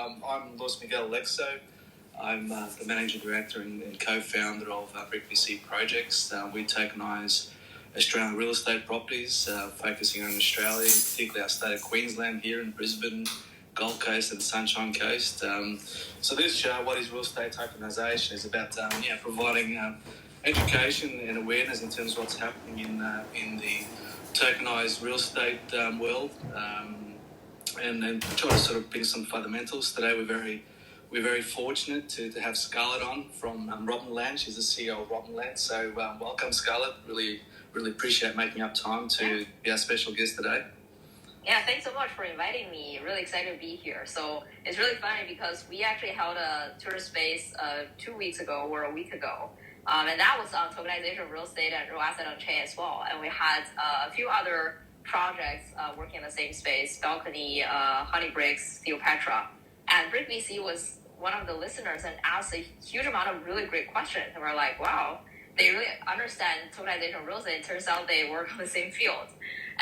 I'm Luis Miguel Lexo. I'm the Managing Director and Co-Founder of BrickVC Projects. We tokenize Australian real estate properties, focusing on Australia, particularly our state of Queensland here in Brisbane, Gold Coast and Sunshine Coast. So this show, What is Real Estate Tokenization, is about providing education and awareness in terms of what's happening in the tokenized real estate world. And try to sort of bring some fundamentals. Today we're very fortunate to have Scarlet on from Robinland. She's the CEO of Robinland. So welcome, Scarlet. Really appreciate making up time to be our special guest today. Yeah, thanks so much for inviting me. Really excited to be here. So it's really funny because we actually held a tourist space 2 weeks ago or a week ago. And that was on tokenization of real estate and real asset on chain as well. And we had a few other projects working in the same space: Balcony, Honeybricks, Theopetra. And BrickVC was one of the listeners and asked a huge amount of really great questions. And we're like, wow, they really understand tokenization of real estate. It turns out they work on the same field.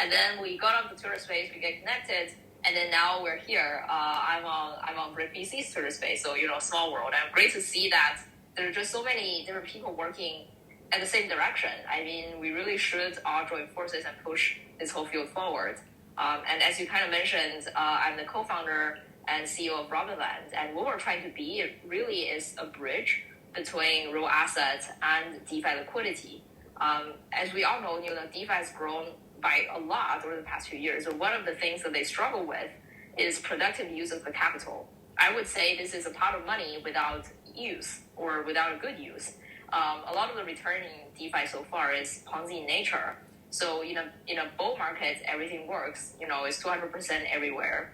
And then we got up the tourist space, we get connected, and then now we're here. I'm on BrickVC's tourist space, so small world. And great to see that there are just so many different people working at the same direction. I mean, we really should all join forces and push this whole field forward. And as you kind of mentioned, I'm the co-founder and CEO of Robinland. And what we're trying to be really is a bridge between real assets and DeFi liquidity. As we all know, DeFi has grown by a lot over the past few years. So one of the things that they struggle with is productive use of the capital. I would say this is a pot of money without use or without a good use. A lot of the return in DeFi so far is Ponzi in nature. So in a bull market, everything works. It's 200% everywhere,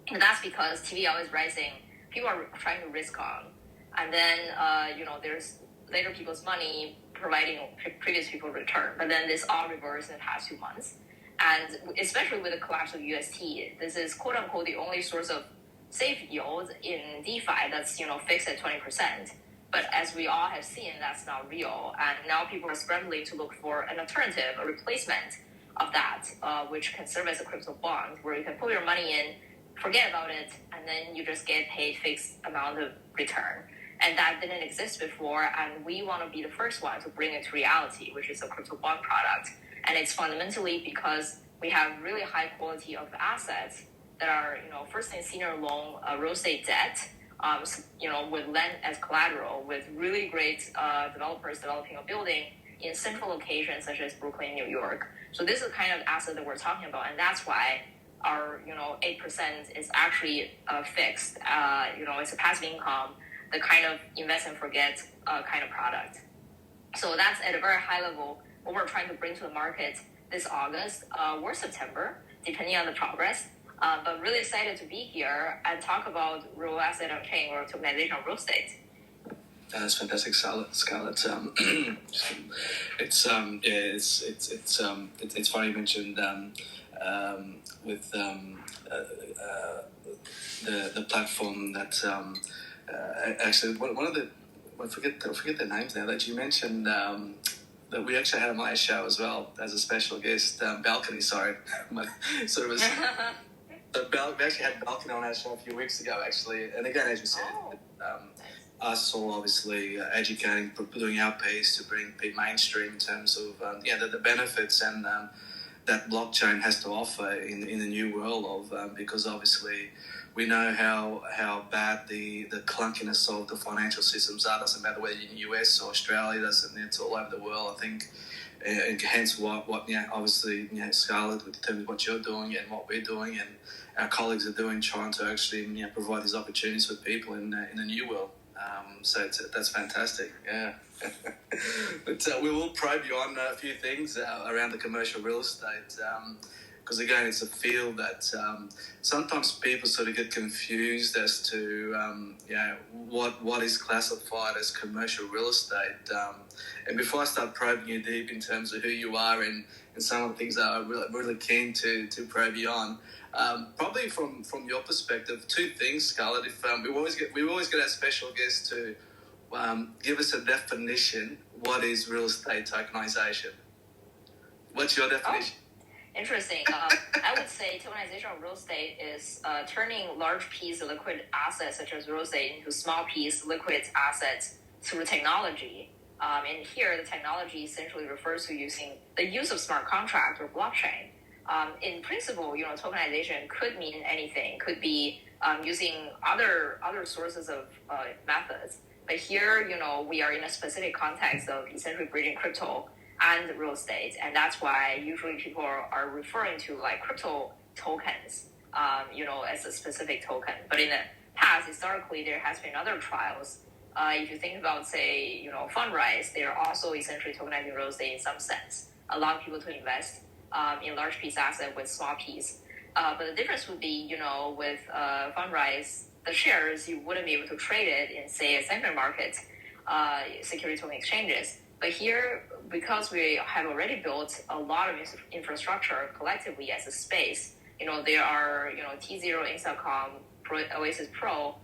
and that's because TVL is rising. People are trying to risk on, and then there's later people's money providing previous people return. But then this all reversed in the past 2 months, and especially with the collapse of UST, this is quote unquote the only source of safe yield in DeFi that's fixed at 20%. But as we all have seen, that's not real. And now people are scrambling to look for an alternative, a replacement of that, which can serve as a crypto bond, where you can put your money in, forget about it, and then you just get paid fixed amount of return. And that didn't exist before, and we want to be the first one to bring it to reality, which is a crypto bond product. And it's fundamentally because we have really high quality of assets that are, first and senior loan real estate debt, with land as collateral, with really great developers developing a building in central locations such as Brooklyn, New York. So this is the kind of asset that we're talking about, and that's why our 8% is actually fixed. It's a passive income, the kind of invest and forget kind of product. So that's at a very high level what we're trying to bring to the market this August or September, depending on the progress. But really excited to be here and talk about real asset on chain or tokenization of real estate. That's fantastic, Scarlet. It's funny you mentioned with the platform that actually one of the I forget their names now that you mentioned that we actually had on my show as well as a special guest, Balcony. Sorry, so it was. We actually had Balcony on our show a few weeks ago, actually. And again, as you said, us all obviously educating, doing our piece to bring people mainstream in terms of the benefits and that blockchain has to offer in the new world of because obviously we know how bad the clunkiness of the financial systems are. Doesn't matter whether you're in the US or Australia, it's all over the world, I think. And hence what obviously Scarlet, with terms of what you're doing and what we're doing and our colleagues are doing, trying to actually provide these opportunities for people in the new world. So that's fantastic. Yeah. But we will probe you on a few things around the commercial real estate. Because again, it's a field that sometimes people sort of get confused as to what is classified as commercial real estate. And before I start probing you deep in terms of who you are and some of the things that I'm really keen to probe you on, probably from your perspective, two things, Scarlett. If we always get our special guest to give us a definition. What is real estate tokenization? What's your definition? Interesting. I would say tokenization of real estate is turning large piece of liquid assets such as real estate into small piece liquid assets through technology. And here, the technology essentially refers to using the use of smart contract or blockchain. In principle, tokenization could mean anything. Could be using other sources of methods. But here, we are in a specific context of essentially bridging crypto and real estate, and that's why usually people are referring to like crypto tokens, as a specific token. But in the past, historically, there has been other trials. If you think about, say, Fundrise, they're also essentially tokenizing real estate in some sense, allowing people to invest in large piece asset with small piece. But the difference would be, with Fundrise, the shares, you wouldn't be able to trade it in, say, a secondary market, security token exchanges. But here, because we have already built a lot of infrastructure collectively as a space, there are, T0 Instacom, Oasis Pro,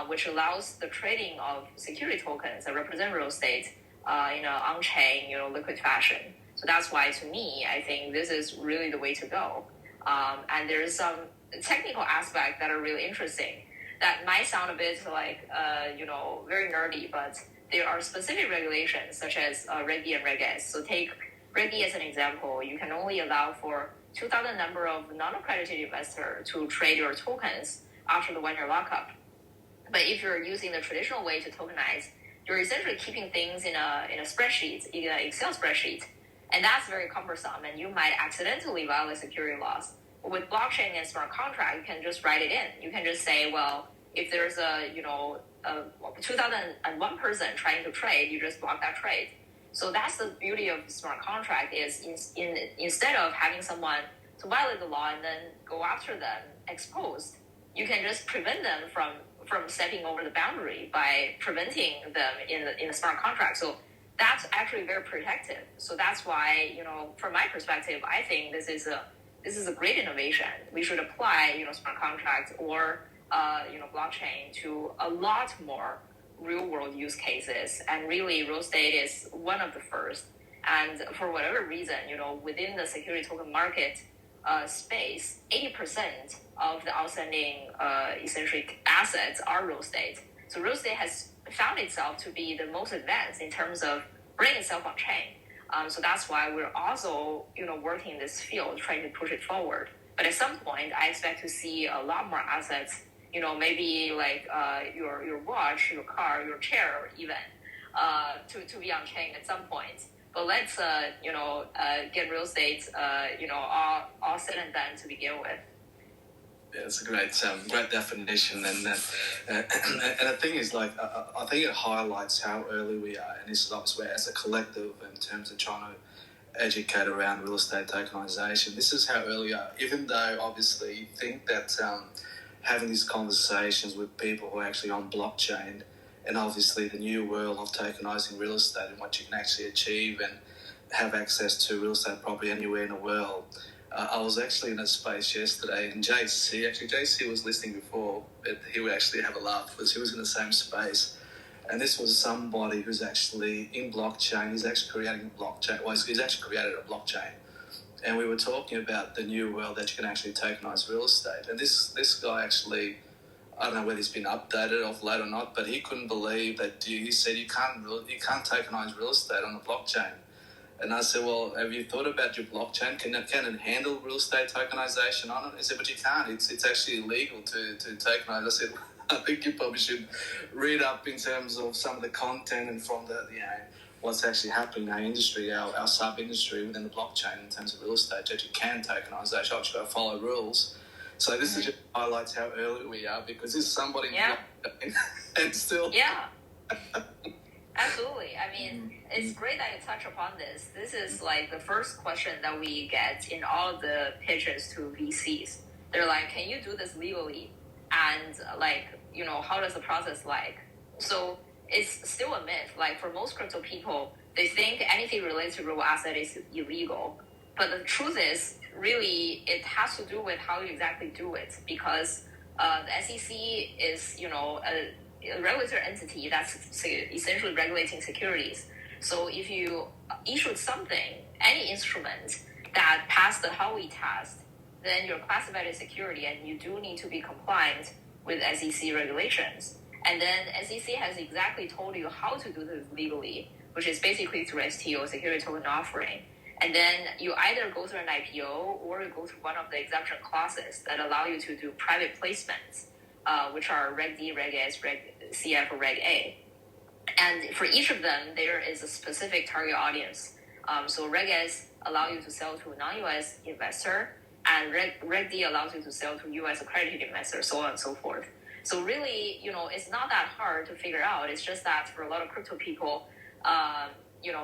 which allows the trading of security tokens that represent real estate in an on-chain, liquid fashion. So that's why, to me, I think this is really the way to go. And there's some technical aspects that are really interesting that might sound a bit like, very nerdy, but there are specific regulations such as Reg E and Reg S. So take Reg E as an example. You can only allow for 2,000 number of non-accredited investors to trade your tokens after the 1-year lockup. But if you're using the traditional way to tokenize, you're essentially keeping things in a spreadsheet, in an Excel spreadsheet. And that's very cumbersome, and you might accidentally violate security laws. But with blockchain and smart contract, you can just write it in. You can just say, well, if there's a 2001 person trying to trade, you just block that trade. So that's the beauty of smart contract is instead of having someone to violate the law and then go after them exposed, you can just prevent them from stepping over the boundary by preventing them in the smart contract. So that's actually very protective. So that's why, from my perspective, I think this is a great innovation. We should apply, smart contracts or blockchain to a lot more real world use cases. And really, real estate is one of the first. And for whatever reason, within the security token market space, 80% of the outstanding essentially assets are real estate. So real estate has found itself to be the most advanced in terms of bringing itself on chain. So that's why we're also, working in this field, trying to push it forward. But at some point, I expect to see a lot more assets, maybe like your watch, your car, your chair, even to be on chain at some point. But let's, get real estate, all said and done to begin with. Yeah, it's a great definition, and the thing is, like, I think it highlights how early we are, and this is obviously as a collective in terms of trying to educate around real estate tokenization. This is how early we are, even though obviously you think that having these conversations with people who are actually on blockchain, and obviously the new world of tokenizing real estate and what you can actually achieve and have access to real estate property anywhere in the world. I was actually in a space yesterday, and JC was listening before, but he would actually have a laugh because he was in the same space. And this was somebody who's actually in blockchain. He's actually creating a blockchain. Well, he's actually created a blockchain. And we were talking about the new world that you can actually tokenize real estate. And this guy actually, I don't know whether he's been updated of late or not, but he couldn't believe that he said you can't tokenize real estate on the blockchain. And I said, well, have you thought about your blockchain? Can it handle real estate tokenization on it? He said, but you can't. It's actually illegal to tokenize. I said, I think you probably should read up in terms of some of the content and from the, what's actually happening in our industry, our sub-industry within the blockchain in terms of real estate, that you can tokenize that. You got to follow rules. So this is just highlights how early we are, because this is somebody and still... Yeah. Absolutely. I mean, it's great that you touch upon this. This is like the first question that we get in all the pitches to VCs. They're like, can you do this legally? And how does the process like? So it's still a myth. Like for most crypto people, they think anything related to real asset is illegal. But the truth is, really, it has to do with how you exactly do it, because the SEC is, a regulatory entity that's essentially regulating securities. So if you issue something, any instrument that pass the Howey test, then you're classified as security and you do need to be compliant with SEC regulations. And then SEC has exactly told you how to do this legally, which is basically through STO, security token offering. And then you either go through an IPO or you go through one of the exemption clauses that allow you to do private placements, which are Reg D, Reg S, Reg CF, or Reg A. And for each of them, there is a specific target audience. So Reg S allows you to sell to a non-US investor, and Reg D allows you to sell to US accredited investors, so on and so forth. So really, it's not that hard to figure out. It's just that for a lot of crypto people,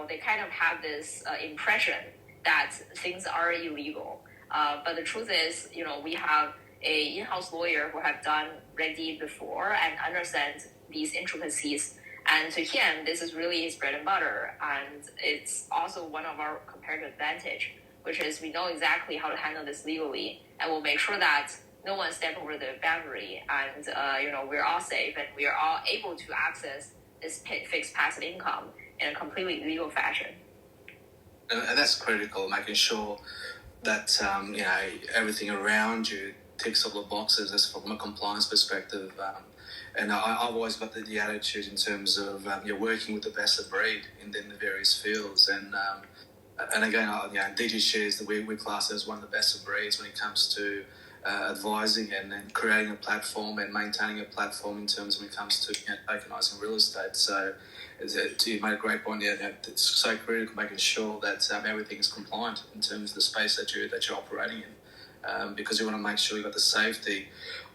they kind of have this impression that things are illegal. But the truth is, we have a in-house lawyer who have done Reg D before and understands these intricacies. And to him, this is really his bread and butter. And it's also one of our comparative advantage, which is we know exactly how to handle this legally, and we'll make sure that no one steps over the boundary, and we're all safe, and we are all able to access this fixed passive income in a completely legal fashion. And that's critical, making sure that everything around you ticks all the boxes. That's from a compliance perspective. And I've always got the attitude in terms of you're working with the best of breed in the various fields. And again, DG shares that we class as one of the best of breeds when it comes to advising and creating a platform and maintaining a platform in terms when it comes to tokenizing real estate. So you made a great point. It's so critical making sure that everything is compliant in terms of the space that you're operating in, because you want to make sure you've got the safety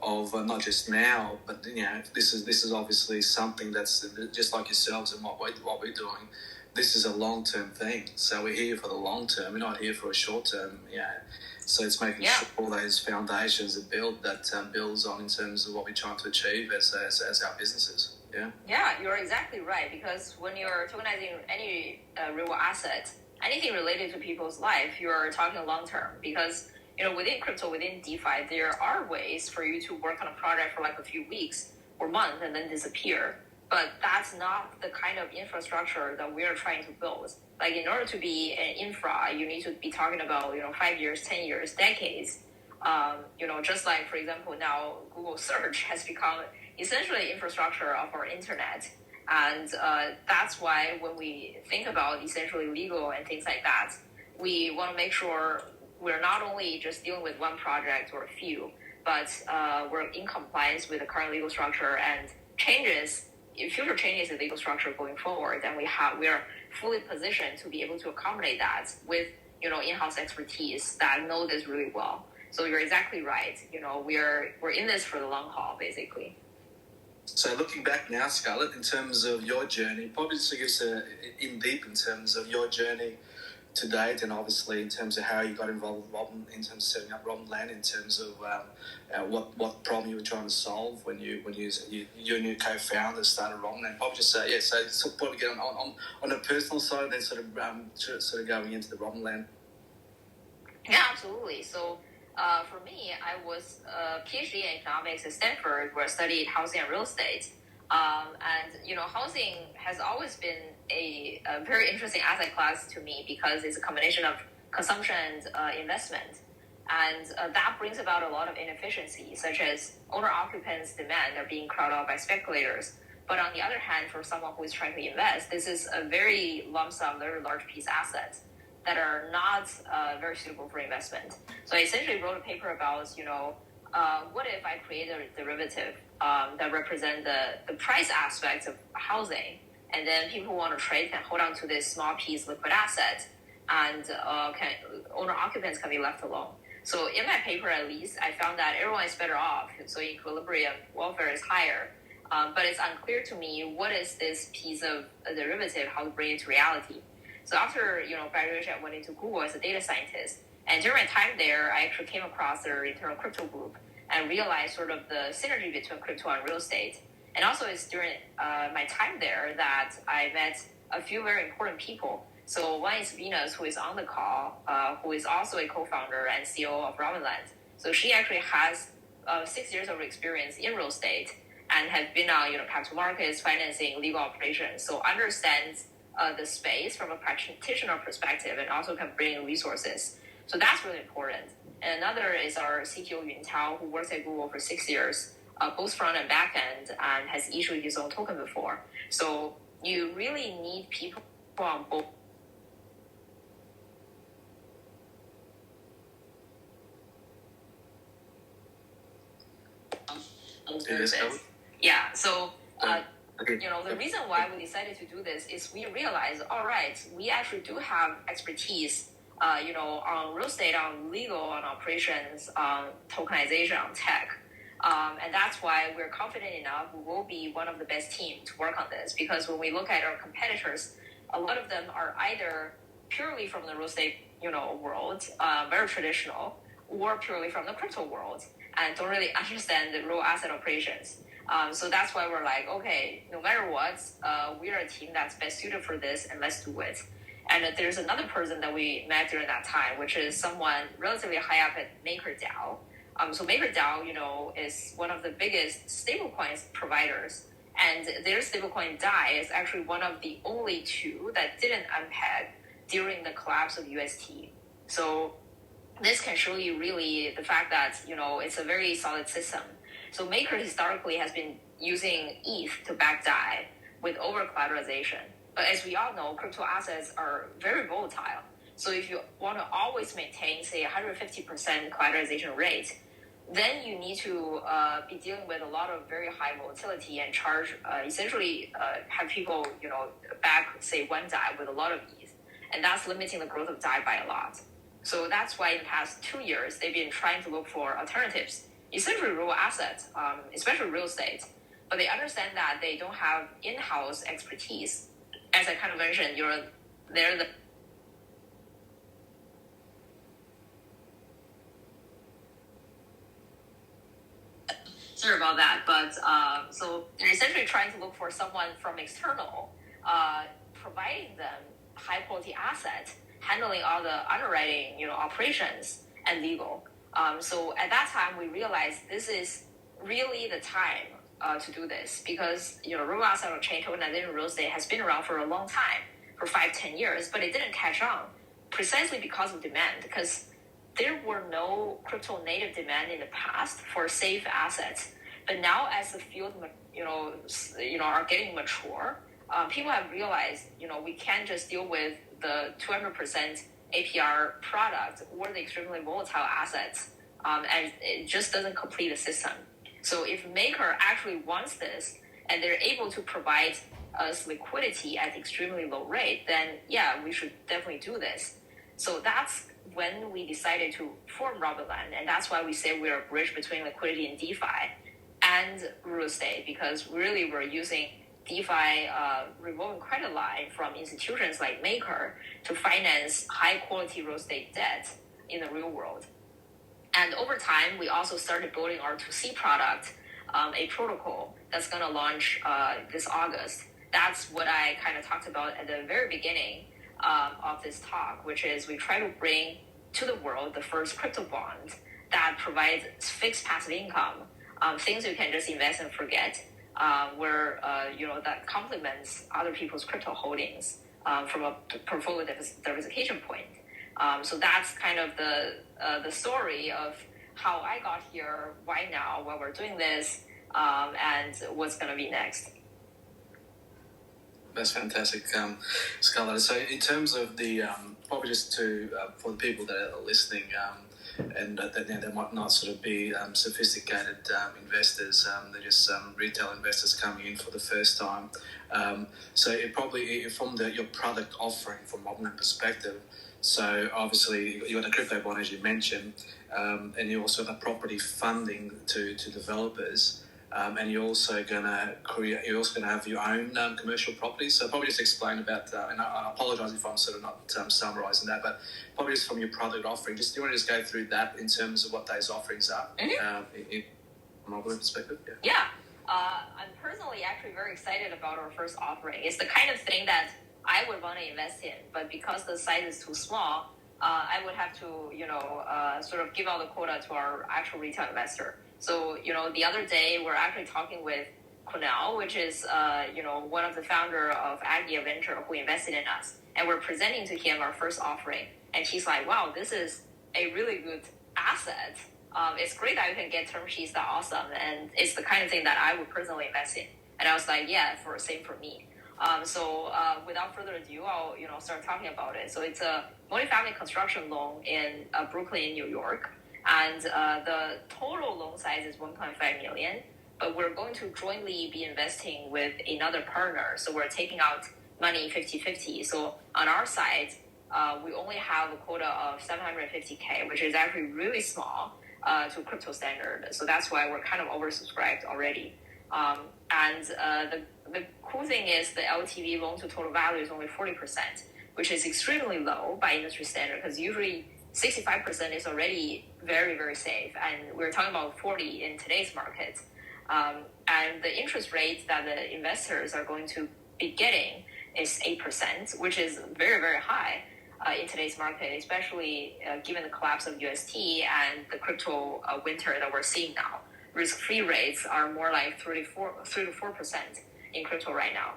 of not just now, but this is obviously something that's just like yourselves and what we're doing. This is a long-term thing, so we're here for the long term. We're not here for a short term. So it's making sure all those foundations are built that builds on in terms of what we're trying to achieve as our businesses. Yeah, you're exactly right, because when you're tokenizing any real asset, anything related to people's life, you're talking long term, because within crypto, within DeFi, there are ways for you to work on a project for like a few weeks or months and then disappear. But that's not the kind of infrastructure that we're trying to build. Like, in order to be an infra, you need to be talking about 5 years, 10 years, decades. Just like, for example, now Google search has become essentially infrastructure of our internet. And that's why when we think about essentially legal and things like that, we want to make sure we're not only just dealing with one project or a few, but we're in compliance with the current legal structure and future changes in legal structure going forward. And we are fully positioned to be able to accommodate that with in-house expertise that know this really well. So you're exactly right. We're in this for the long haul, basically. So looking back now, Scarlett, in terms of your journey, probably just to give us in deep in terms of your journey to date, and obviously in terms of how you got involved with Robin, in terms of setting up Robinland, in terms of what problem you were trying to solve when you and your co-founders started Robinland. Probably just say so probably get on a personal side, then sort of going into the Robinland. Yeah, absolutely. So for me, I was a PhD in economics at Stanford, where I studied housing and real estate. And housing has always been a very interesting asset class to me, because it's a combination of consumption and investment. And that brings about a lot of inefficiency, such as owner-occupants' demand are being crowded out by speculators. But on the other hand, for someone who is trying to invest, this is a very lump sum, very large piece assets that are not very suitable for investment. So I essentially wrote a paper about, what if I create a derivative that represent the price aspects of housing, and then people who want to trade can hold on to this small piece liquid asset, and owner-occupants can be left alone. So in my paper, at least, I found that everyone is better off. So equilibrium, welfare is higher. But it's unclear to me what is this piece of a derivative, how to bring it to reality. So after graduation, I went into Google as a data scientist. And during my time there, I actually came across their internal crypto group and realized sort of the synergy between crypto and real estate. And also it's during my time there that I met a few very important people. So one is Venus, who is on the call, who is also a co-founder and CEO of Robinland. So she actually has 6 years of experience in real estate and has been on capital markets, financing, legal operations. So understands the space from a practitioner perspective, and also can bring resources. So that's really important. And another is our CTO Yun Tao, who works at Google for 6 years, both front and back end, and has issued his own token before. So you really need people on both. Yeah. So, the reason why we decided to do this is we realized, all right, we actually do have expertise, on real estate, on legal, on operations, on tokenization, on tech. And that's why we're confident enough we will be one of the best teams to work on this. Because when we look at our competitors, a lot of them are either purely from the real estate, world, very traditional, or purely from the crypto world, and don't really understand the real asset operations. So that's why we're like, okay, no matter what, we are a team that's best suited for this, and let's do it. And there's another person that we met during that time, which is someone relatively high up at MakerDAO. So MakerDAO, is one of the biggest stablecoins providers, and their stablecoin DAI is actually one of the only two that didn't unpeg during the collapse of UST. So this can show you really the fact that, it's a very solid system. So Maker historically has been using ETH to back DAI with over-collateralization. But as we all know, crypto assets are very volatile. So if you want to always maintain, say, 150% collateralization rate, then you need to be dealing with a lot of very high volatility and charge, essentially have people, back, say, one DAI with a lot of ETH. And that's limiting the growth of DAI by a lot. So that's why in the past 2 years, they've been trying to look for alternatives, essentially real assets, especially real estate. But they understand that they don't have in-house expertise. As I kind of mentioned, they're the sorry about that, but so they're essentially trying to look for someone from external, providing them high quality asset, handling all the underwriting, operations and legal. So at that time, we realized this is really the time to do this because, real asset or chain tokenization real estate has been around for a long time, for 5-10 years, but it didn't catch on precisely because of demand, because there were no crypto native demand in the past for safe assets. But now as the field, are getting mature, people have realized, we can't just deal with the 200% APR product or the extremely volatile assets, and it just doesn't complete the system. So if Maker actually wants this and they're able to provide us liquidity at extremely low rate, then yeah, we should definitely do this. So that's when we decided to form Robinland, and that's why we say we're a bridge between liquidity and DeFi and real estate, because really we're using DeFi revolving credit line from institutions like Maker to finance high quality real estate debt in the real world. And over time, we also started building our 2C product, a protocol that's going to launch this August. That's what I kind of talked about at the very beginning of this talk, which is we try to bring to the world the first crypto bond that provides fixed passive income, things you can just invest and forget, where that complements other people's crypto holdings from a portfolio diversification point. So that's kind of the story of how I got here, why now, why we're doing this, and what's going to be next. That's fantastic, Scarlett. So in terms of the, probably just to, for the people that are listening, and that they might not sort of be sophisticated investors, they're just retail investors coming in for the first time. So it probably, from your product offering from Robinland perspective, so obviously you got a crypto bond, as you mentioned, and you also have property funding to developers. And you're also gonna have your own commercial properties. So probably just explain about, and I apologise if I'm sort of not summarising that, but probably just from your product offering, do you want to just go through that in terms of what those offerings are, from a Robinland perspective? Yeah. I'm personally actually very excited about our first offering. It's the kind of thing that I would want to invest in, but because the size is too small, I would have to, sort of give out the quota to our actual retail investor. So, the other day we're actually talking with Kunal, which is, one of the founder of Agia Venture who invested in us. And we're presenting to him our first offering. And he's like, wow, this is a really good asset, it's great that you can get term sheets that are awesome, and it's the kind of thing that I would personally invest in. And I was like, yeah, same for me. So without further ado, I'll start talking about it. So it's a multifamily construction loan in Brooklyn, New York, and the total loan size is 1.5 million. But we're going to jointly be investing with another partner. So we're taking out money 50-50. So on our side, we only have a quota of 750K, which is actually really small to crypto standard. So that's why we're kind of oversubscribed already. And the cool thing is the LTV, loan to total value, is only 40%, which is extremely low by industry standard, because usually 65% is already very, very safe. And we're talking about 40 in today's market. And the interest rate that the investors are going to be getting is 8%, which is very, very high in today's market, especially given the collapse of UST and the crypto winter that we're seeing now. Risk-free rates are more like 3 to 4% in crypto right now.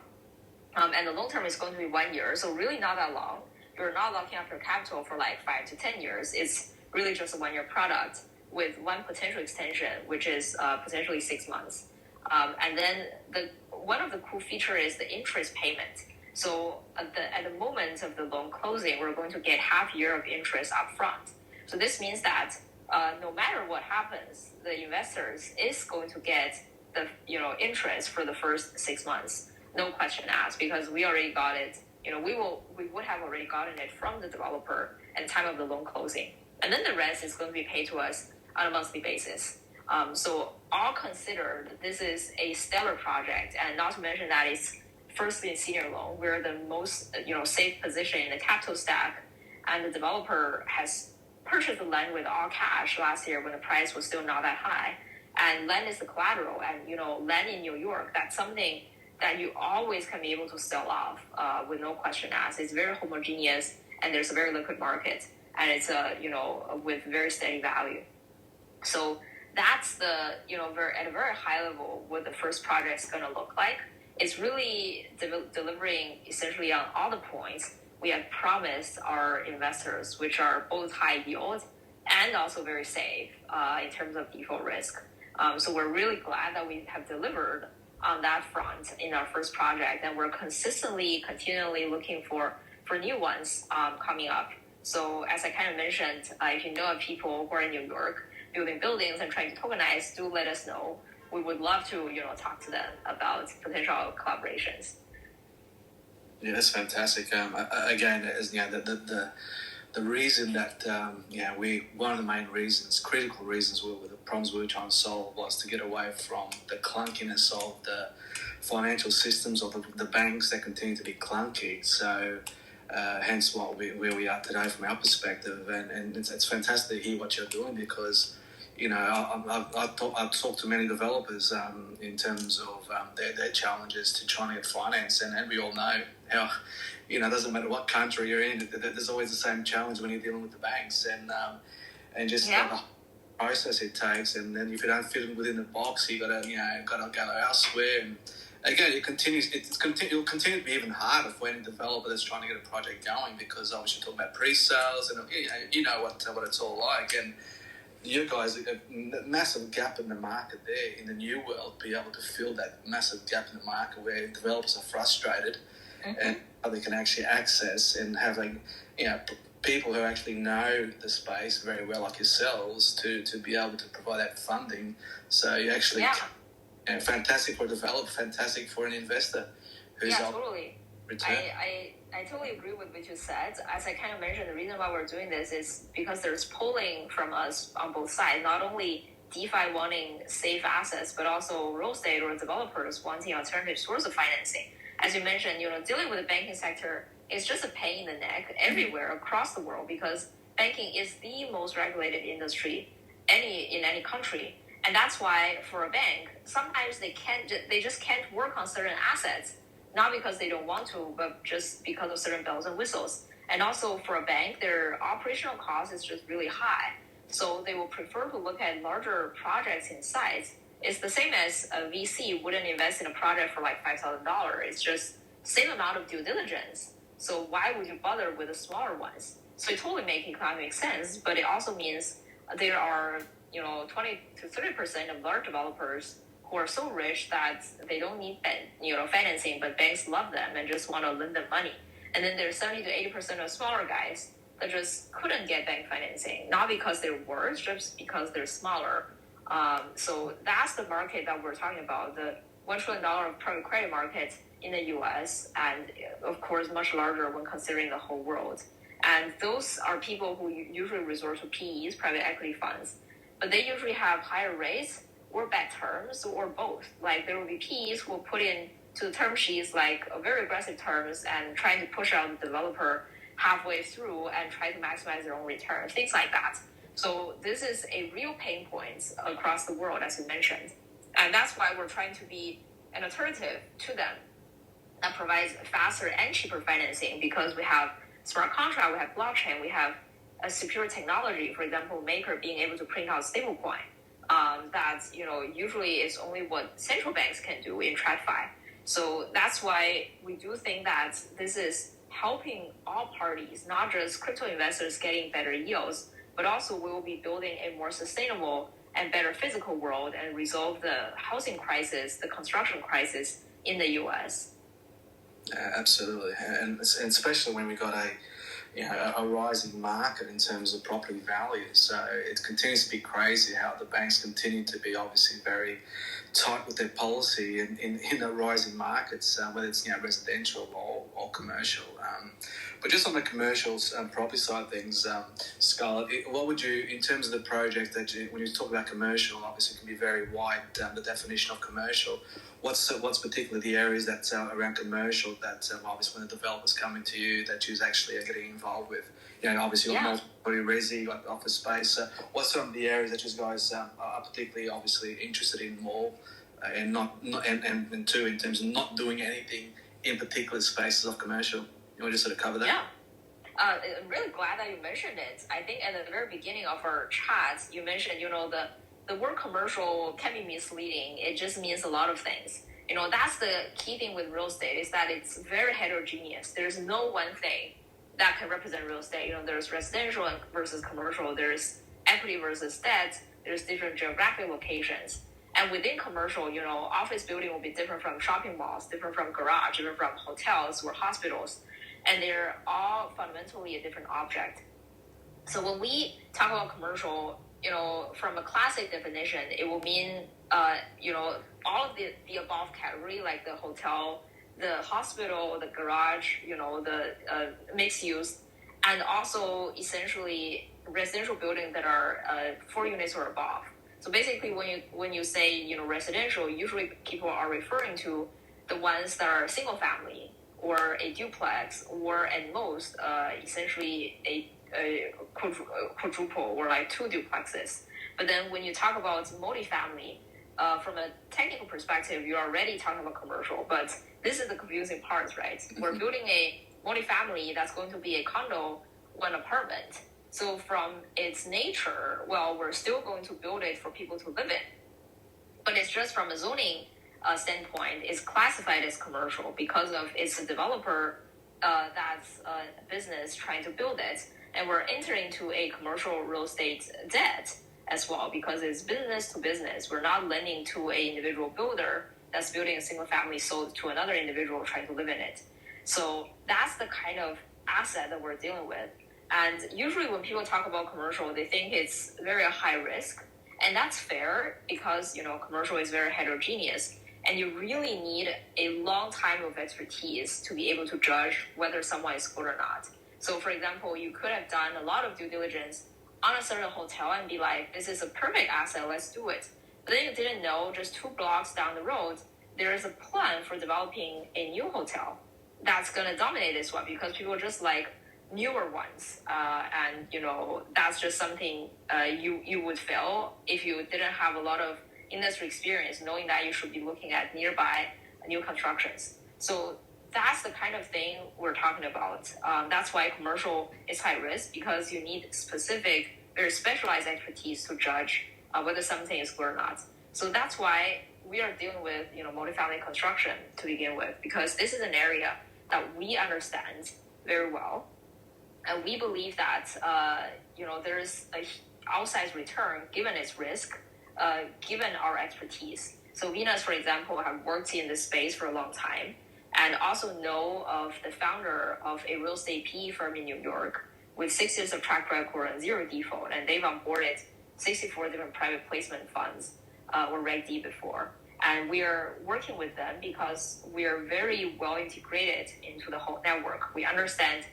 And the long term is going to be 1 year, so really not that long. You're not locking up your capital for like 5 to 10 years. It's really just a 1 year product with one potential extension, which is potentially 6 months. And then one of the cool features is the interest payment. So at the moment of the loan closing, we're going to get half year of interest up front. So this means that no matter what happens, the investors is going to get the interest for the first 6 months, no question asked, because we already got it. We would have already gotten it from the developer at the time of the loan closing, and then the rest is going to be paid to us on a monthly basis. So all considered, this is a stellar project, and not to mention that it's first lien senior loan. We're the most safe position in the capital stack, and the developer has purchased the land with all cash last year when the price was still not that high. And land is the collateral, and land in New York, that's something that you always can be able to sell off with no question asked. It's very homogeneous, and there's a very liquid market, and it's with very steady value. So that's the at a very high level what the first project is going to look like. It's really delivering essentially on all the points we have promised our investors, which are both high yield and also very safe in terms of default risk. So we're really glad that we have delivered on that front in our first project, and we're continually looking for new ones coming up. So as I kind of mentioned, if you know of people who are in New York building buildings and trying to tokenize, do let us know. We would love to talk to them about potential collaborations. Yeah, that's fantastic. Again, as the reason that one of the main reasons, critical reasons, were the problems we were trying to solve was to get away from the clunkiness of the financial systems of the banks that continue to be clunky. So hence where we are today from our perspective, and it's fantastic to hear what you're doing, because I've talked to many developers in terms of their challenges to trying to get finance, and we all know how it doesn't matter what country you're in, there's always the same challenge when you're dealing with the banks, and just the process it takes, and then if you don't fit within the box, you gotta go elsewhere. And again, it'll continue to be even harder for any developer that's trying to get a project going, because obviously you're talking about pre-sales, and what it's all like. And you guys have a massive gap in the market there in the new world, be able to fill that massive gap in the market where developers are frustrated, and how they can actually access and have people who actually know the space very well, like yourselves, to be able to provide that funding. So you actually, fantastic for a developer, fantastic for an investor who's totally. Return. I totally agree with what you said. As I kind of mentioned, the reason why we're doing this is because there's polling from us on both sides, not only DeFi wanting safe assets, but also real estate or developers wanting alternative source of financing. As you mentioned, dealing with the banking sector is just a pain in the neck everywhere across the world, because banking is the most regulated industry in any country. And that's why for a bank, sometimes they just can't work on certain assets, not because they don't want to, but just because of certain bells and whistles. And also for a bank, their operational cost is just really high. So they will prefer to look at larger projects in size. It's the same as a VC wouldn't invest in a project for like $5,000. It's just same amount of due diligence. So why would you bother with the smaller ones? So it totally makes economic sense, but it also means there are 20 to 30% of large developers who are so rich that they don't need financing, but banks love them and just want to lend them money. And then there's 70 to 80% of smaller guys that just couldn't get bank financing, not because they're worse, just because they're smaller. So that's the market that we're talking about, the $1 trillion of private credit market in the US, and of course much larger when considering the whole world. And those are people who usually resort to PEs, private equity funds, but they usually have higher rates or bad terms or both. Like there will be PEs who will put in to the term sheets like very aggressive terms and trying to push out the developer halfway through and try to maximize their own return, things like that. So this is a real pain point across the world, as you mentioned. And that's why we're trying to be an alternative to them that provides faster and cheaper financing, because we have smart contract, we have blockchain, we have a secure technology, for example, Maker being able to print out stablecoin. That usually is only what central banks can do in TradFi. So that's why we do think that this is helping all parties, not just crypto investors getting better yields, but also we will be building a more sustainable and better physical world and resolve the housing crisis, the construction crisis in the US. Absolutely, and especially when we got a rising market in terms of property values. So it continues to be crazy how the banks continue to be obviously very tight with their policy in the rising markets, whether it's residential or commercial. But just on the commercial property side of things, Scarlett, what would you, in terms of the project that when you talk about commercial, obviously it can be very wide, the definition of commercial. What's particularly the areas that around commercial that obviously when the developer's coming to you that you're actually getting involved with? Obviously you've got multiple resi, you've got office space. What's some of the areas that you guys are particularly obviously interested in more, and and two, in terms of not doing anything in particular spaces of commercial? You want to just sort of cover that? Yeah. I'm really glad that you mentioned it. I think at the very beginning of our chat, you mentioned, the word commercial can be misleading. It just means a lot of things. That's the key thing with real estate, is that it's very heterogeneous. There's no one thing that can represent real estate. There's residential versus commercial. There's equity versus debt. There's different geographic locations. And within commercial, office building will be different from shopping malls, different from garage, different from hotels or hospitals. And they're all fundamentally a different object. So when we talk about commercial, from a classic definition, it will mean, all of the above category, like the hotel, the hospital, the garage, the mixed use, and also essentially residential buildings that are 4 units or above. So basically, when you say residential, usually people are referring to the ones that are single family or a duplex, or at most essentially a quadruple or like 2 duplexes. But then when you talk about multifamily, from a technical perspective, you're already talking about commercial. But this is the confusing part, right? Mm-hmm. We're building a multifamily that's going to be a condo, 1 apartment. So from its nature, we're still going to build it for people to live in. But it's just from a zoning standpoint, it's classified as commercial because of it's a developer that's a business trying to build it. And we're entering into a commercial real estate debt as well, because it's business to business. We're not lending to an individual builder that's building a single family sold to another individual trying to live in it. So that's the kind of asset that we're dealing with. And usually when people talk about commercial, they think it's very high risk. And that's fair because, commercial is very heterogeneous. And you really need a long time of expertise to be able to judge whether someone is good or not. So, for example, you could have done a lot of due diligence on a certain hotel and be like, this is a perfect asset, let's do it. But then you didn't know just 2 blocks down the road, there is a plan for developing a new hotel that's going to dominate this one because people just like newer ones. And, that's just something you would fail if you didn't have a lot of industry experience, knowing that you should be looking at nearby new constructions. So that's the kind of thing we're talking about. That's why commercial is high risk, because you need specific, very specialized expertise to judge whether something is good or not. So that's why we are dealing with, multifamily construction to begin with, because this is an area that we understand very well. And we believe that, there's a outsized return given its risk, given our expertise. So Venus, for example, have worked in this space for a long time and also know of the founder of a real estate PE firm in New York with 6 years of track record and zero default. And they've onboarded 64 different private placement funds or Reg D before. And we are working with them because we are very well integrated into the whole network. We understand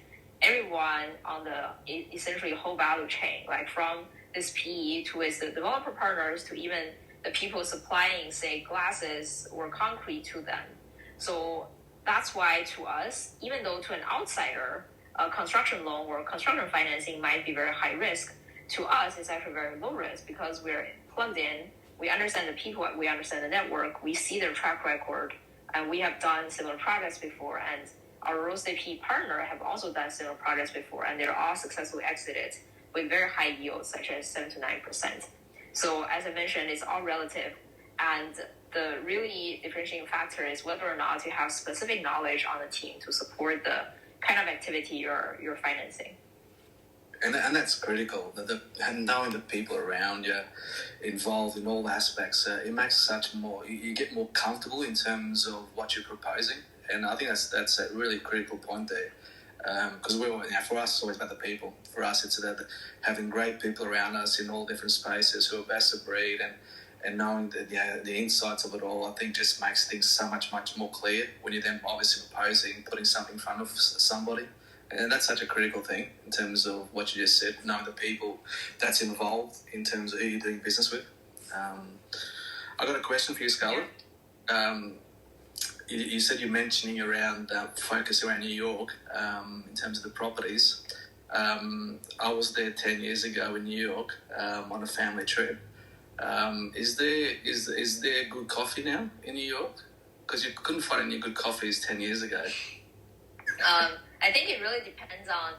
everyone on the essentially whole value chain, like from this PE to its the developer partners to even the people supplying, say, glasses or concrete to them. So that's why to us, even though to an outsider, a construction loan or construction financing might be very high risk, to us it's actually very low risk because we're plugged in, we understand the people, we understand the network, we see their track record, and we have done similar projects before, and our real estate PE partner have also done similar projects before, and they're all successfully exited with very high yields, such as 7 to 9%. So as I mentioned, it's all relative, and the really differentiating factor is whether or not you have specific knowledge on the team to support the kind of activity you're financing. And that's critical. And knowing the people around you involved in all aspects, it makes such more. You get more comfortable in terms of what you're proposing, and I think that's a really critical point there. Because for us, it's always about the people. For us, it's about having great people around us in all different spaces who are best of breed, and knowing the insights of it all. I think just makes things so much more clear when you're then obviously proposing, putting something in front of somebody. And that's such a critical thing in terms of what you just said, knowing the people that's involved in terms of who you're doing business with. I got a question for you, Scarlett. You said you're mentioning around focus around New York in terms of the properties. I was there 10 years ago in New York on a family trip. Is there good coffee now in New York? Because you couldn't find any good coffees 10 years ago. I think it really depends on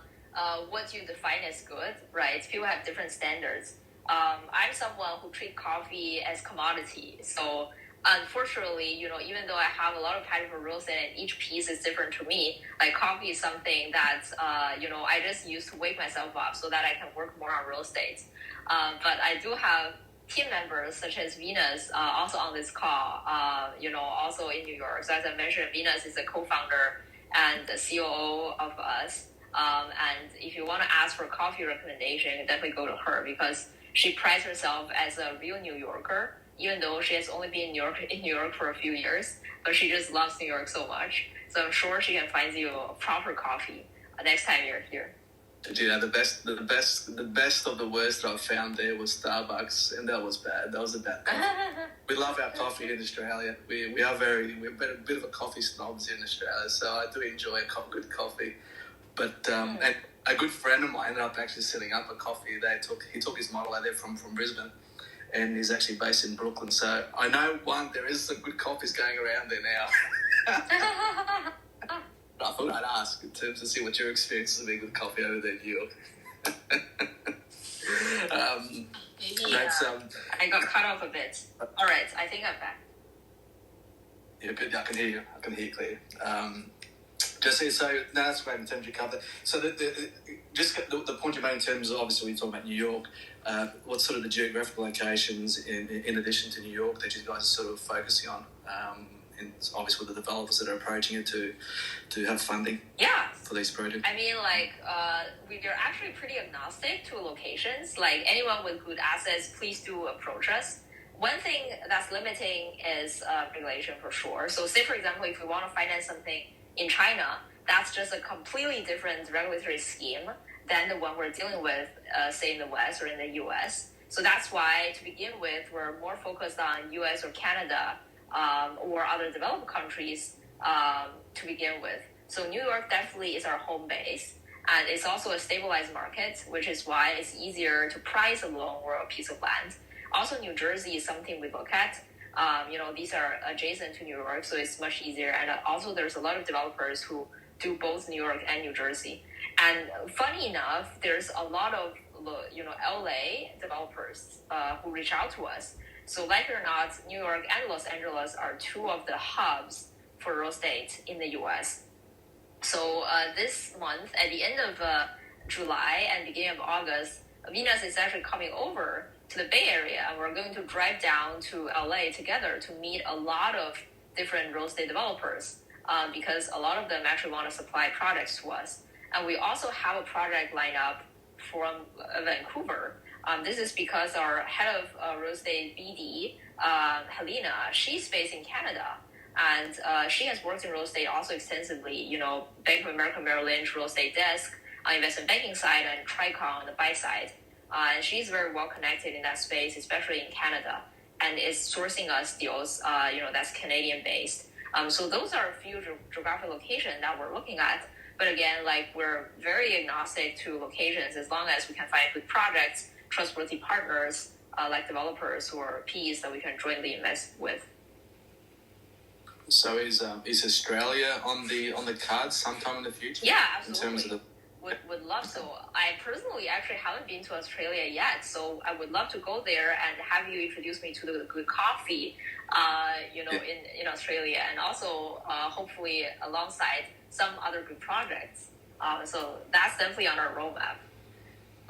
what you define as good, right? People have different standards. I'm someone who treats coffee as commodity. So unfortunately, even though I have a lot of passion for real estate and each piece is different to me, like coffee is something that, I just use to wake myself up so that I can work more on real estate. But I do have team members such as Venus also on this call, also in New York. So as I mentioned, Venus is a co-founder and the COO of us. And if you want to ask for a coffee recommendation, definitely go to her because she prides herself as a real New Yorker, even though she has only been in New York for a few years, but she just loves New York so much. So I'm sure she can find you a proper coffee next time you're here. Yeah, the best of the worst that I found there was Starbucks, and that was bad. That was a bad coffee. We love our coffee in Australia. We're a bit of a coffee snobs in Australia, so I do enjoy good coffee. But and a good friend of mine ended up actually setting up a coffee. He took his model out there from Brisbane, and he's actually based in Brooklyn. So I know there is some good coffees going around there now. I thought I'd ask in terms to see what your experience has been with coffee over there in New York. I got cut off a bit. All right, I think I'm back. Yeah, good. I can hear you. Clear. That's great in terms of your cover. So the point you made in terms of, obviously we're talking about New York, what's sort of the geographical locations in addition to New York that you guys are sort of focusing on? And obviously with the developers that are approaching it to have funding for these projects? I mean, we're actually pretty agnostic to locations. Like anyone with good assets, please do approach us. One thing that's limiting is regulation for sure. So say, for example, if we want to finance something in China, that's just a completely different regulatory scheme than the one we're dealing with, say, in the West or in the US. So that's why, to begin with, we're more focused on US or Canada or other developed countries to begin with. So New York definitely is our home base, and it's also a stabilized market, which is why it's easier to price a loan or a piece of land. Also, New Jersey is something we look at. These are adjacent to New York, so it's much easier. And also, there's a lot of developers who do both New York and New Jersey. And funny enough, there's a lot of LA developers who reach out to us. So like it or not, New York and Los Angeles are two of the hubs for real estate in the US. So this month, at the end of July and beginning of August, Venus is actually coming over to the Bay Area, and we're going to drive down to LA together to meet a lot of different real estate developers because a lot of them actually want to supply products to us. And we also have a project lined up from Vancouver. This is because our head of real estate BD, Helena, she's based in Canada. And she has worked in real estate also extensively, Bank of America Merrill Lynch real estate desk, investment banking side, and Tricon on the buy side. And she's very well connected in that space, especially in Canada, and is sourcing us deals, that's Canadian based. So those are a few geographic locations that we're looking at. But again, we're very agnostic to locations as long as we can find good projects, trustworthy partners, like developers or PEs that we can jointly invest with. So is Australia on the cards sometime in the future? Yeah, absolutely. In terms of would love to. I personally actually haven't been to Australia yet, so I would love to go there and have you introduce me to the good coffee, in Australia, and also hopefully alongside some other good projects. So that's definitely on our roadmap.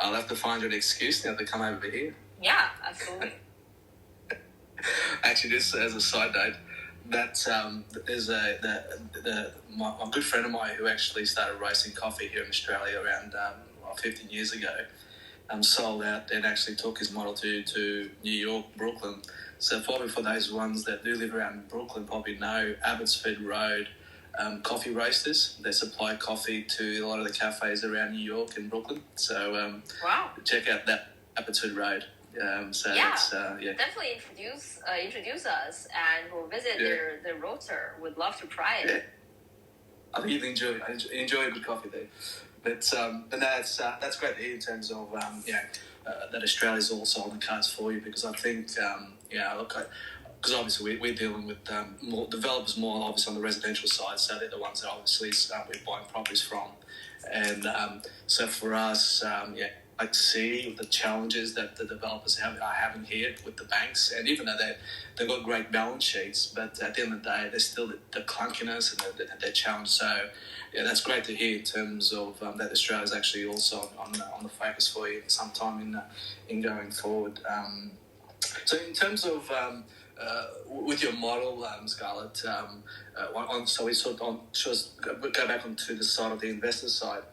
I'll have to find you an excuse now to come over here. Yeah, absolutely. Actually, just as a side note, that there's my good friend of mine who actually started roasting coffee here in Australia around 15 years ago. Sold out and actually took his model to New York, Brooklyn. So probably for those ones that do live around Brooklyn probably know Abbotsford Road coffee roasters. They supply coffee to a lot of the cafes around New York and Brooklyn. So wow. Check out that Abbotsford Road. Definitely introduce us, and we'll visit their roaster. Would love to try it. Yeah. I think you'd enjoy a good coffee there. But that's great to hear in terms of that Australia's also on the cards for you, because I think because obviously we're dealing with more developers, more obviously on the residential side, so they're the ones that obviously we're buying properties from, and so for us, I see the challenges that the developers are having here with the banks, and even though they've got great balance sheets, but at the end of the day, there's still the clunkiness and their challenge. So, yeah, that's great to hear in terms of that Australia is actually also on the focus for you sometime in going forward. So, in terms of with your model, Scarlett, so we go back onto the side of the investor side.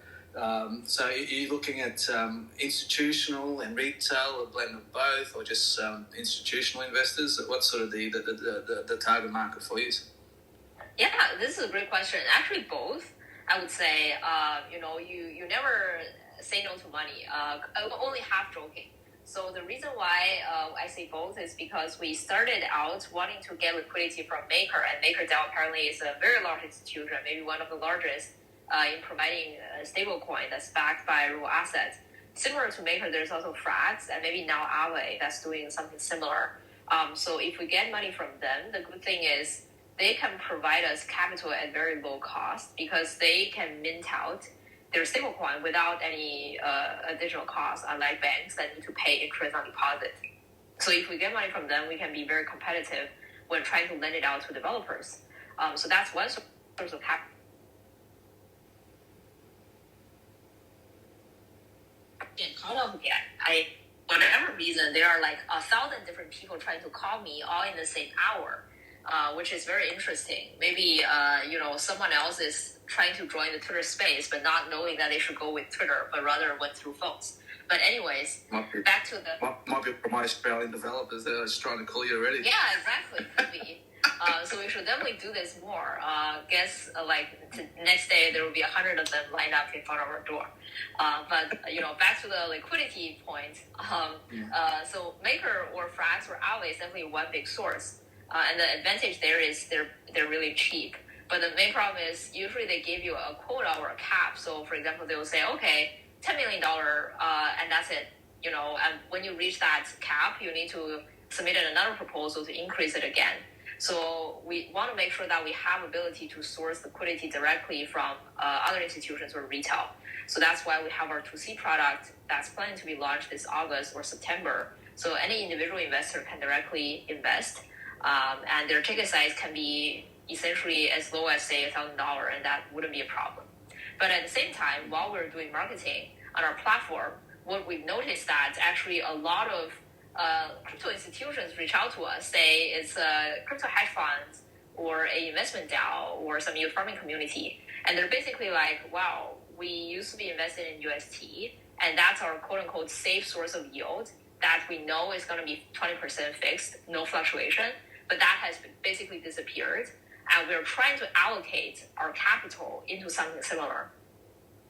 So are you looking at institutional and retail, a blend of both, or just institutional investors? What's sort of the target market for you? Yeah, this is a great question. Actually, both. I would say, you never say no to money. Only half joking. So the reason why I say both is because we started out wanting to get liquidity from Maker, and MakerDAO apparently is a very large institution, maybe one of the largest in providing a stable coin that's backed by real assets. Similar to Maker, there's also Frax and maybe now Aave that's doing something similar. So if we get money from them, the good thing is they can provide us capital at very low cost because they can mint out their stablecoin without any additional cost, unlike banks that need to pay interest on deposit. So if we get money from them, we can be very competitive when trying to lend it out to developers. So that's one source of capital. Whatever reason, there are 1,000 different people trying to call me all in the same hour, which is very interesting. Maybe someone else is trying to join the Twitter space, but not knowing that they should go with Twitter, but rather went through phones. But anyways, back to the might be from my Australian developers that are just trying to call you already. Yeah, exactly. Could be. So we should definitely do this more. Guess next day there will be 100 of them lined up in front of our door. But back to the liquidity point. So Maker or Frax or Aave is definitely one big source, and the advantage there is they're really cheap. But the main problem is usually they give you a quota or a cap. So for example, they will say, okay, $10 million, and that's it. And when you reach that cap, you need to submit another proposal to increase it again. So we want to make sure that we have ability to source liquidity directly from other institutions or retail. So that's why we have our 2C product that's planning to be launched this August or September. So any individual investor can directly invest, and their ticket size can be essentially as low as, say, $1,000, and that wouldn't be a problem. But at the same time, while we're doing marketing, on our platform, what we've noticed that actually a lot of crypto institutions reach out to us, say it's a crypto hedge fund or a investment DAO or some yield farming community. And they're basically like, wow, we used to be invested in UST, and that's our quote unquote safe source of yield that we know is going to be 20% fixed, no fluctuation, but that has basically disappeared. And we're trying to allocate our capital into something similar.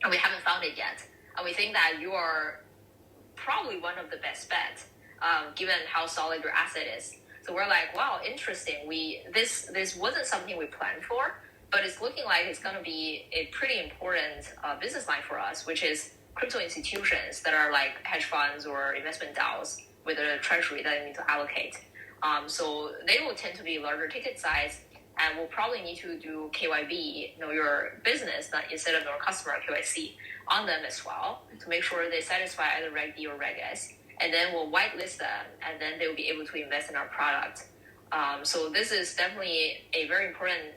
And we haven't found it yet. And we think that you are probably one of the best bets, given how solid your asset is. So we're like, wow, interesting. This wasn't something we planned for, but it's looking like it's going to be a pretty important business line for us, which is crypto institutions that are like hedge funds or investment DAOs with a treasury that they need to allocate. So they will tend to be larger ticket size, and we'll probably need to do KYB, know your business, not instead of your customer KYC on them as well, to make sure they satisfy either Reg D or Reg S. And then we'll whitelist them, and then they will be able to invest in our product. So this is definitely a very important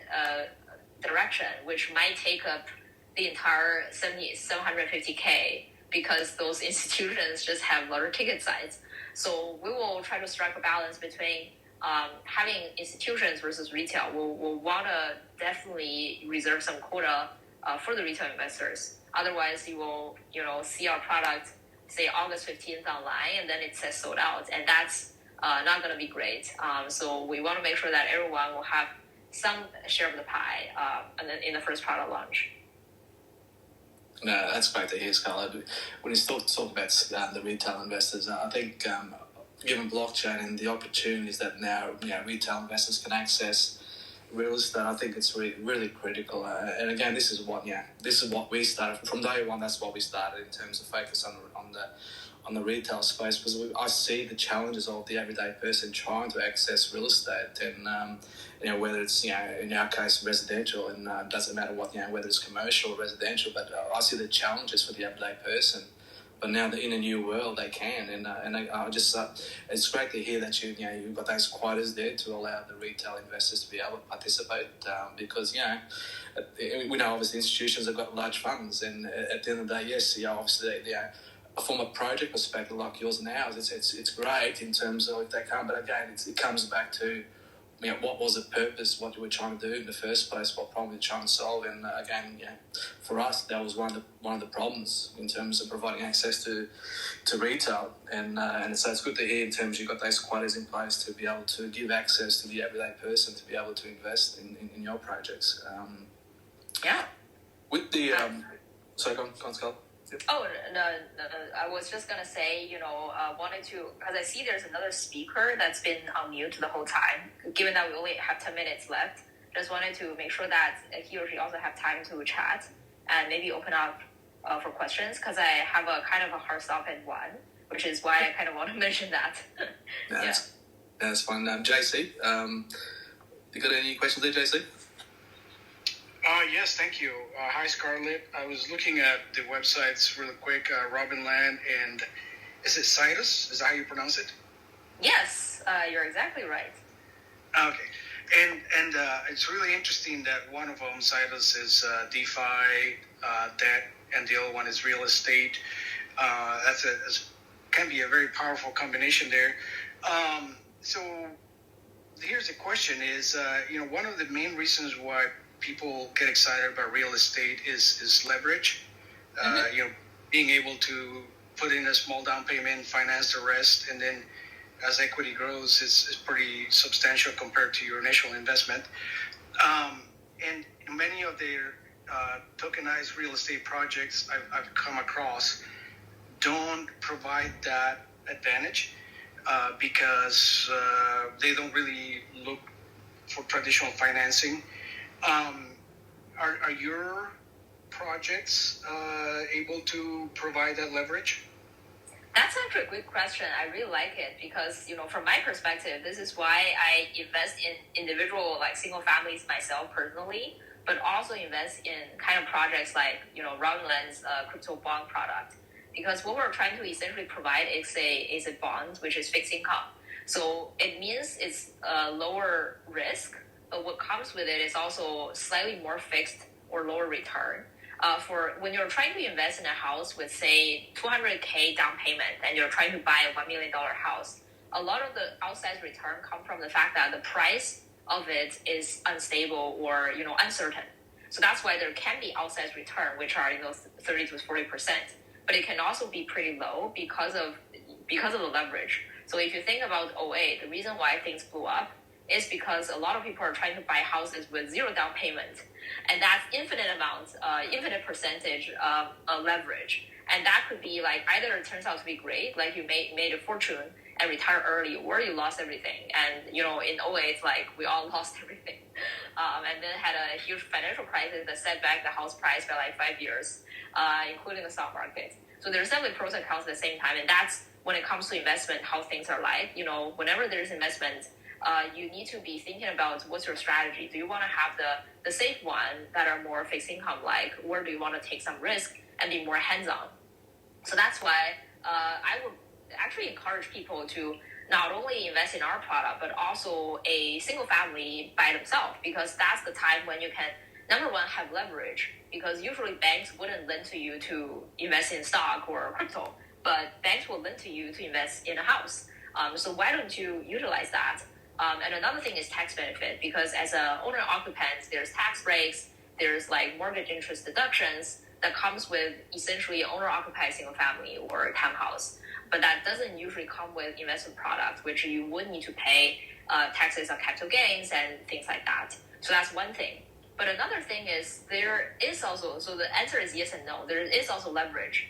direction, which might take up the entire 750K because those institutions just have larger ticket size. So we will try to strike a balance between having institutions versus retail. We'll want to definitely reserve some quota for the retail investors. Otherwise, you will see our product say August 15th online, and then it says sold out, and that's not going to be great. So we want to make sure that everyone will have some share of the pie and then in the first product launch. No, that's great to hear, Scarlett. When you talk about the retail investors, I think given blockchain and the opportunities that now retail investors can access real estate, I think it's really critical. And again, this is what we started from day one. That's what we started in terms of focus on the retail space, because I see the challenges of the everyday person trying to access real estate, and whether it's in our case residential, and doesn't matter what whether it's commercial or residential, but I see the challenges for the everyday person. But now that in a new world they can, and I just it's great to hear that you've got those quotas there to allow the retail investors to be able to participate, because we know obviously institutions have got large funds, and at the end of the day, yes, obviously from a project perspective like yours and ours, it's great in terms of if they come, but again it comes back to what was the purpose, what you were trying to do in the first place, what problem you're trying to solve. And again, for us, that was one of the problems in terms of providing access to retail. And so it's good to hear in terms you've got those quotas in place to be able to give access to the everyday person to be able to invest in your projects. With the sorry, go on, Scott. Yep. Oh, no, I was just going to say, wanted to, because I see there's another speaker that's been on mute the whole time. Given that we only have 10 minutes left, just wanted to make sure that he or she also have time to chat and maybe open up for questions, because I have a kind of a hard stop at 1, which is why I kind of want to mention that. That's fine. JC, you got any questions there, JC? Yes, thank you. Hi, Scarlett. I was looking at the websites really quick, Robinland, and is it Citus? Is that how you pronounce it? Yes, you're exactly right. Okay. And it's really interesting that one of them, Citus, is DeFi, debt, and the other one is real estate. Can be a very powerful combination there. So here's the question is, one of the main reasons why people get excited about real estate is leverage. Being able to put in a small down payment, finance the rest, and then as equity grows, is pretty substantial compared to your initial investment. And many of their tokenized real estate projects I've come across don't provide that advantage because they don't really look for traditional financing. Are your projects able to provide that leverage? That's actually a good question. I really like it because, from my perspective, this is why I invest in individual, like single families myself personally, but also invest in kind of projects like, Robinland's crypto bond product. Because what we're trying to essentially provide is a bond, which is fixed income. So it means it's lower risk, but what comes with it is also slightly more fixed or lower return. For when you're trying to invest in a house with, say, $200K down payment, and you're trying to buy a $1 million house, a lot of the outsized return come from the fact that the price of it is unstable or uncertain. So that's why there can be outsized return, which are 30 to 40%, but it can also be pretty low because of the leverage. So if you think about '08, the reason why things blew up is because a lot of people are trying to buy houses with zero down payment, and that's infinite percentage of leverage. And that could be like either it turns out to be great, like you made a fortune and retire early, or you lost everything. And in '08, like we all lost everything, and then had a huge financial crisis that set back the house price by like 5 years, including the stock market. So there's definitely pros and cons at the same time, and that's when it comes to investment, how things are like. Whenever there's investment, you need to be thinking about what's your strategy. Do you want to have the safe one that are more fixed income like, or do you want to take some risk and be more hands-on? So that's why I would actually encourage people to not only invest in our product, but also a single family by themselves, because that's the time when you can, number one, have leverage, because usually banks wouldn't lend to you to invest in stock or crypto, but banks will lend to you to invest in a house. So why don't you utilize that? And another thing is tax benefit, because as a owner-occupant, there's tax breaks, there's like mortgage interest deductions that comes with essentially owner-occupied single family or townhouse. But that doesn't usually come with investment product, which you would need to pay taxes on capital gains and things like that. So that's one thing. But another thing is there is also, so the answer is yes and no, there is also leverage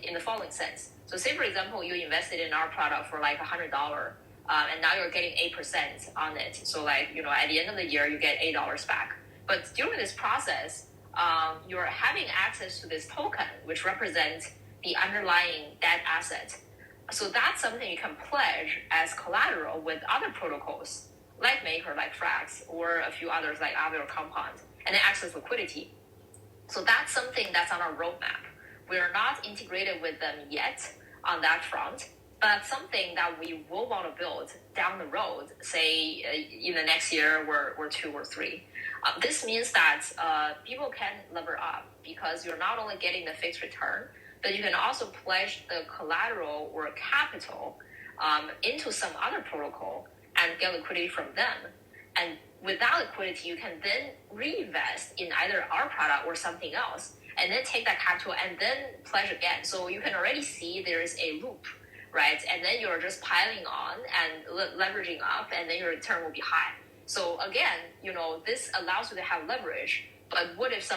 in the following sense. So say, for example, you invested in our product for like $100, and now you're getting 8% on it. So like, at the end of the year, you get $8 back. But during this process, you're having access to this token, which represents the underlying debt asset. So that's something you can pledge as collateral with other protocols, like Maker, like Frax, or a few others like Aave or Compound, and then access liquidity. So that's something that's on our roadmap. We're not integrated with them yet on that front, but that's something that we will want to build down the road, say in the next year or 2 or 3. This means that people can lever up, because you're not only getting the fixed return, but you can also pledge the collateral or capital into some other protocol and get liquidity from them. And with that liquidity, you can then reinvest in either our product or something else, and then take that capital and then pledge again. So you can already see there is a loop, right? And then you're just piling on and leveraging up, and then your return will be high. So again, this allows you to have leverage. But what if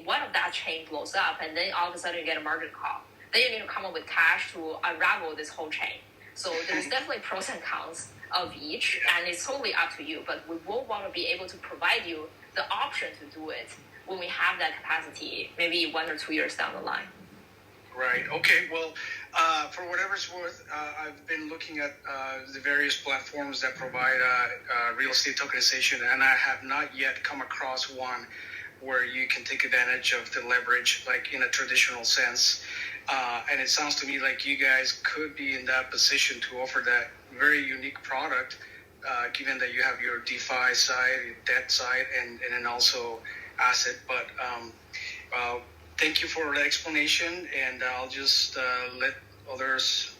one of that chain blows up, and then all of a sudden you get a margin call? Then you need to come up with cash to unravel this whole chain. So there's definitely pros and cons of each, and it's totally up to you. But we will want to be able to provide you the option to do it when we have that capacity, maybe 1 or 2 years down the line. Right. Okay. Well, for whatever it's worth, I've been looking at the various platforms that provide real estate tokenization, and I have not yet come across one where you can take advantage of the leverage, like in a traditional sense. And it sounds to me like you guys could be in that position to offer that very unique product, given that you have your DeFi side, your debt side, and then also asset. But thank you for the explanation, and I'll just let others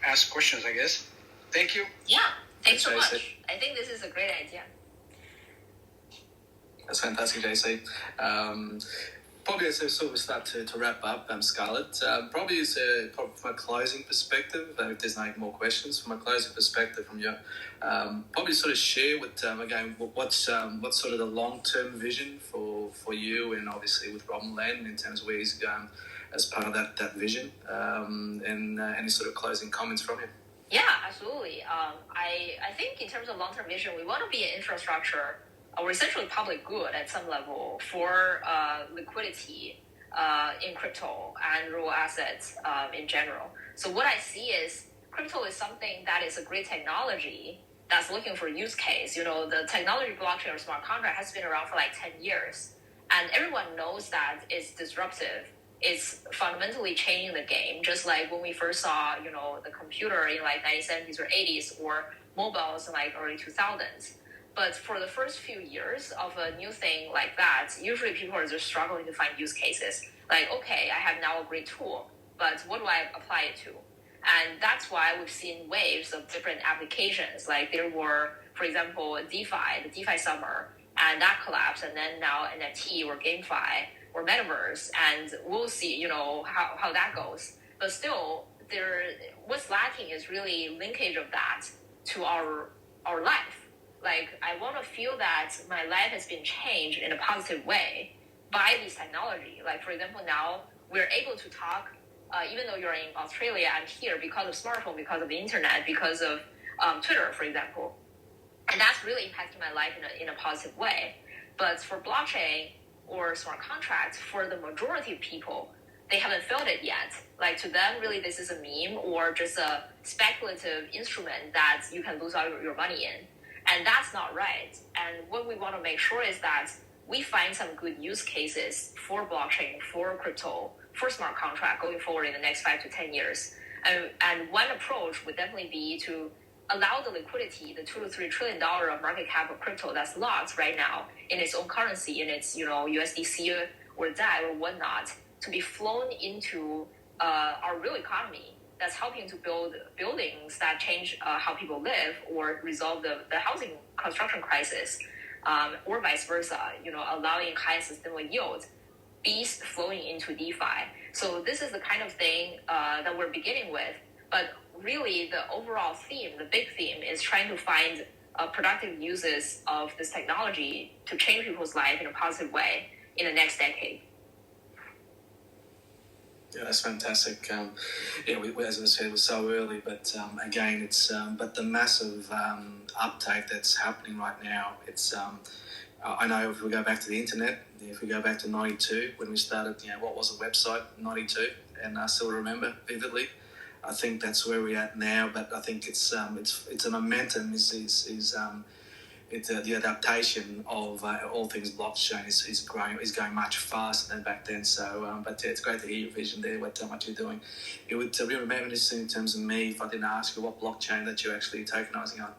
ask questions, I guess. Thank you. Yeah, thanks so much. I think this is a great idea. That's fantastic, JC. Probably as we sort of start to wrap up, Scarlett, probably from a closing perspective, if there's no more questions, from a closing perspective from you, probably sort of share with, again, what's sort of the long-term vision for you, and obviously with Robinland in terms of where he's going as part of that vision, and any sort of closing comments from you. Yeah, absolutely. I think in terms of long-term vision, we want to be an infrastructure or essentially public good at some level for liquidity in crypto and real assets in general. So what I see is crypto is something that is a great technology that's looking for use case. The technology blockchain or smart contract has been around for like 10 years, and everyone knows that it's disruptive. It's fundamentally changing the game, just like when we first saw, the computer in like 1970s or 80s, or mobiles in like early 2000s. But for the first few years of a new thing like that, usually people are just struggling to find use cases. Like, okay, I have now a great tool, but what do I apply it to? And that's why we've seen waves of different applications. Like there were, for example, DeFi, the DeFi summer, and that collapsed. And then now NFT or GameFi or Metaverse, and we'll see, how that goes. But still, what's lacking is really linkage of that to our life. Like I want to feel that my life has been changed in a positive way by this technology. Like for example, now we're able to talk. Even though you're in Australia, I'm here because of smartphone, because of the internet, because of Twitter, for example. And that's really impacting my life in a positive way. But for blockchain or smart contracts, for the majority of people, they haven't felt it yet. Like to them, really, this is a meme or just a speculative instrument that you can lose all your money in. And that's not right. And what we want to make sure is that we find some good use cases for blockchain, for crypto, for smart contract going forward in the next 5 to 10 years. And one approach would definitely be to allow the liquidity, the $2 to $3 trillion of market cap of crypto that's locked right now in its own currency, in its USDC or DAI or whatnot, to be flown into our real economy that's helping to build buildings that change how people live or resolve the housing construction crisis, or vice versa, allowing high sustainable yield be flowing into DeFi. So this is the kind of thing that we're beginning with. But really, the overall theme, the big theme, is trying to find productive uses of this technology to change people's life in a positive way in the next decade. Yeah, that's fantastic. We, as I said, it was so early, but again, it's but the massive uptake that's happening right now. It's I know if we go back to the internet, if we go back to 92 when we started, what was a website, 92, and I still remember vividly. I think that's where we're at now, but I think it's a momentum the adaptation of all things blockchain is going much faster than back then. So, but it's great to hear your vision there, what you're doing. It would be reminiscent in terms of me if I didn't ask you what blockchain that you're actually tokenizing on.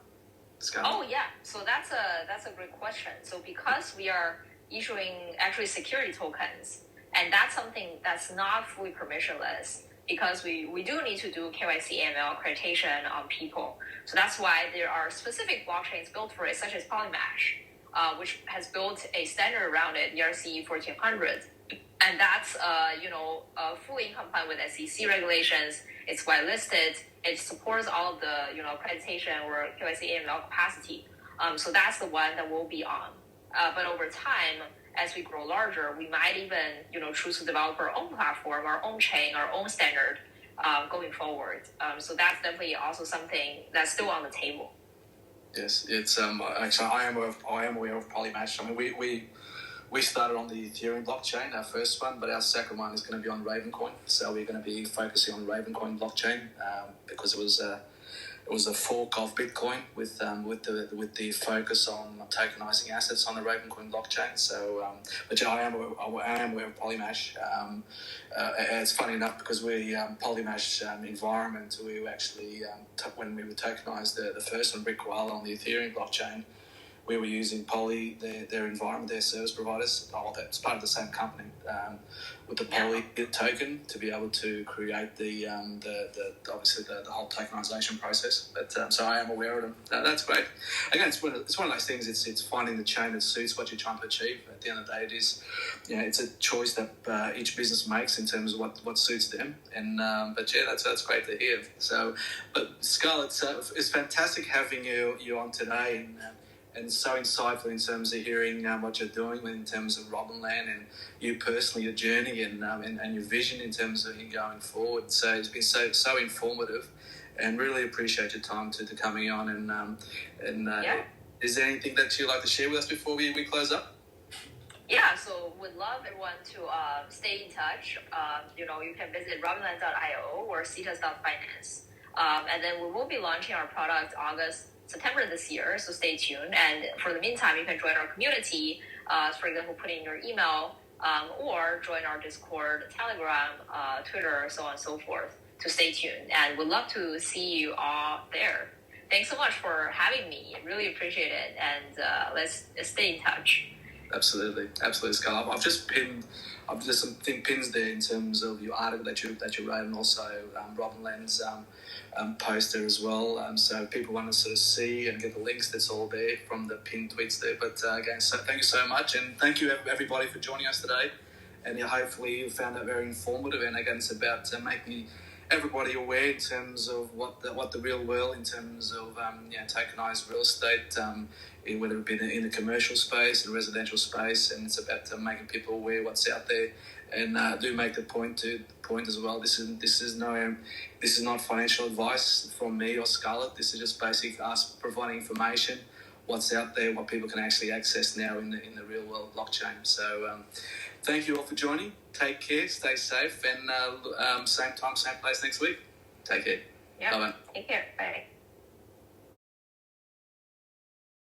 Scarlet. Oh yeah, so that's a great question. So because we are issuing actually security tokens, and that's something that's not fully permissionless, because we do need to do KYC AML accreditation on people. So that's why there are specific blockchains built for it, such as Polymesh, which has built a standard around it, ERC 1400. And that's fully compliant with SEC regulations. It's whitelisted. It supports all of the accreditation or KYC AML capacity. So that's the one that we'll be on. But over time, as we grow larger, we might even choose to develop our own platform, our own chain, our own standard going forward. So that's definitely also something that's still on the table. Yes, it's actually I am aware of Polymesh. I mean, we started on the Ethereum blockchain, our first one, but our second one is going to be on Ravencoin. So we're going to be focusing on Ravencoin blockchain because it was a fork of Bitcoin with the focus on tokenizing assets on the Ravencoin blockchain. So, but I am aware of Polymesh. It's funny enough because we Polymesh environment. We actually when we tokenized the first one, Brick Koala, on the Ethereum blockchain. We were using Poly, their environment, their service providers. That's part of the same company with the Poly token to be able to create the obviously the whole tokenization process. But so I am aware of them. That's great. Again, it's one of those things. It's finding the chain that suits what you're trying to achieve. At the end of the day, it is it's a choice that each business makes in terms of what suits them. And but yeah, that's great to hear. So, but Scarlett, it's fantastic having you on today. And so insightful in terms of hearing what you're doing in terms of Robinland and you personally, your journey and your vision in terms of you going forward. So it's been so informative, and really appreciate your time to coming on. And is there anything that you'd like to share with us before we close up? Yeah, so would love everyone to stay in touch. You can visit robinland.io or cetus.finance. And then we will be launching our product September this year, so stay tuned. And for the meantime, you can join our community, for example, put in your email, or join our Discord, Telegram, Twitter, so on and so forth, to stay tuned. And we'd love to see you all there. thanks so much for having me. Really appreciate it, and let's stay in touch. Absolutely, Scarlett. I've just some pins there in terms of your article that you wrote, and also Robinland's poster as well. So if people want to sort of see and get the links, that's all there from the pinned tweets there. But again, so thank you so much, and thank you everybody for joining us today. And hopefully you found that very informative. And again, it's about making everybody aware in terms of what the real world in terms of tokenized real estate, whether it be in the commercial space, the residential space, and it's about making people aware what's out there. And do make the point as well. This is not financial advice from me or Scarlett. This is just basic us providing information, what's out there, what people can actually access now in the real world blockchain. So thank you all for joining. Take care, stay safe, and same time, same place next week. Take care. Yeah. Bye-bye. Take care. Bye.